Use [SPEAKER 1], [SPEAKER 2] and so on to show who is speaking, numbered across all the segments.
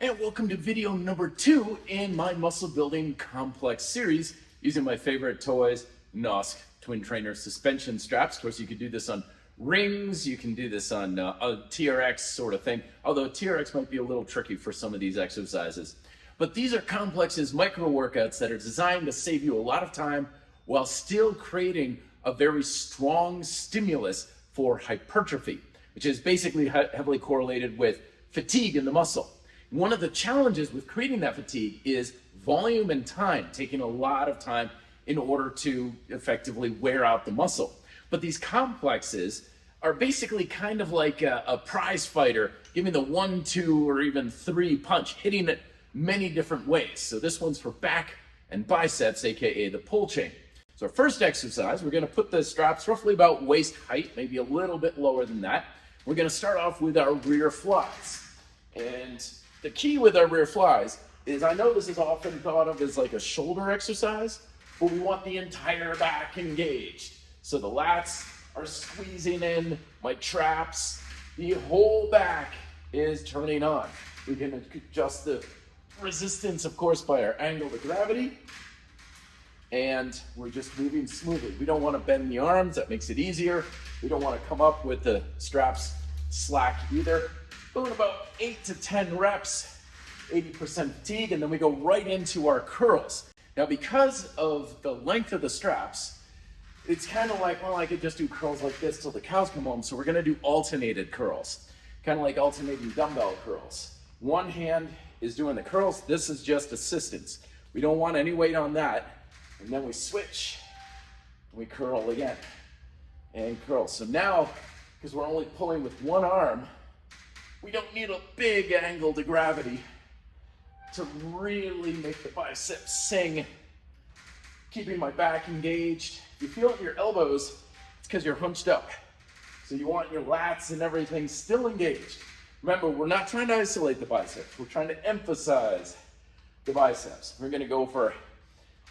[SPEAKER 1] And welcome to video number 2 in my muscle building complex series using my favorite toys, NOSC twin trainer suspension straps. Of course, you could do this on rings, you can do this on a TRX sort of thing, although TRX might be a little tricky for some of these exercises. But these are complexes, micro workouts that are designed to save you a lot of time while still creating a very strong stimulus for hypertrophy, which is basically heavily correlated with fatigue in the muscle. One of the challenges with creating that fatigue is volume and time, taking a lot of time in order to effectively wear out the muscle. But these complexes are basically kind of like a prize fighter, giving the 1, 2, or even 3 punch, hitting it many different ways. So this one's for back and biceps, aka the pull chain. So our first exercise, we're gonna put the straps roughly about waist height, maybe a little bit lower than that. We're gonna start off with our rear flies. And the key with our rear flies is, I know this is often thought of as like a shoulder exercise, but we want the entire back engaged. So the lats are squeezing in, my traps, the whole back is turning on. We can adjust the resistance, of course, by our angle of gravity, and we're just moving smoothly. We don't want to bend the arms, that makes it easier. We don't want to come up with the straps slack either. Going about 8 to 10 reps, 80% fatigue, and then we go right into our curls. Now, because of the length of the straps, it's kind of like, well, I could just do curls like this till the cows come home, so we're gonna do alternated curls, kind of like alternating dumbbell curls. One hand is doing the curls, this is just assistance. We don't want any weight on that, and then we switch, we curl again, and curl. So now, because we're only pulling with one arm, we don't need a big angle to gravity to really make the biceps sing. Keeping my back engaged. If you feel it in your elbows, it's because you're hunched up. So you want your lats and everything still engaged. Remember, we're not trying to isolate the biceps. We're trying to emphasize the biceps. We're gonna go for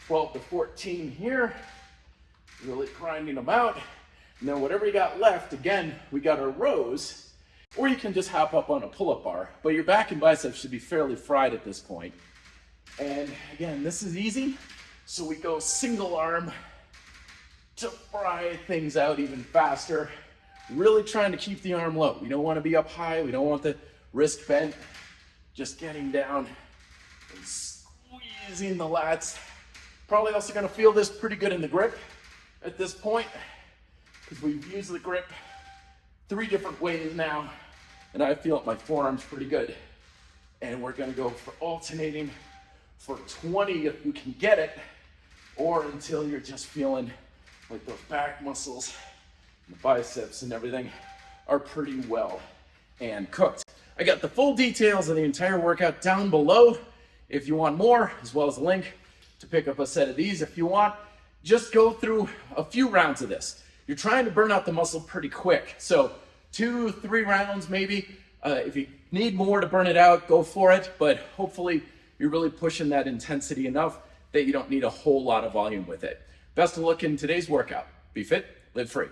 [SPEAKER 1] 12 to 14 here, really grinding them out. And then whatever you got left, again, we got our rows. Or you can just hop up on a pull-up bar, but your back and biceps should be fairly fried at this point. And again, this is easy, so we go single arm to fry things out even faster. Really trying to keep the arm low. We don't want to be up high, we don't want the wrist bent. Just getting down and squeezing the lats. Probably also gonna feel this pretty good in the grip at this point, because we've used the grip 3 different ways now, and I feel my forearm's pretty good. And we're gonna go for alternating for 20 if you can get it, or until you're just feeling like those back muscles, and the biceps and everything are pretty well and cooked. I got the full details of the entire workout down below if you want more, as well as a link to pick up a set of these if you want. Just go through a few rounds of this. You're trying to burn out the muscle pretty quick. So 2, 3 rounds maybe. If you need more to burn it out, go for it. But hopefully you're really pushing that intensity enough that you don't need a whole lot of volume with it. Best of luck in today's workout. Be fit, live free.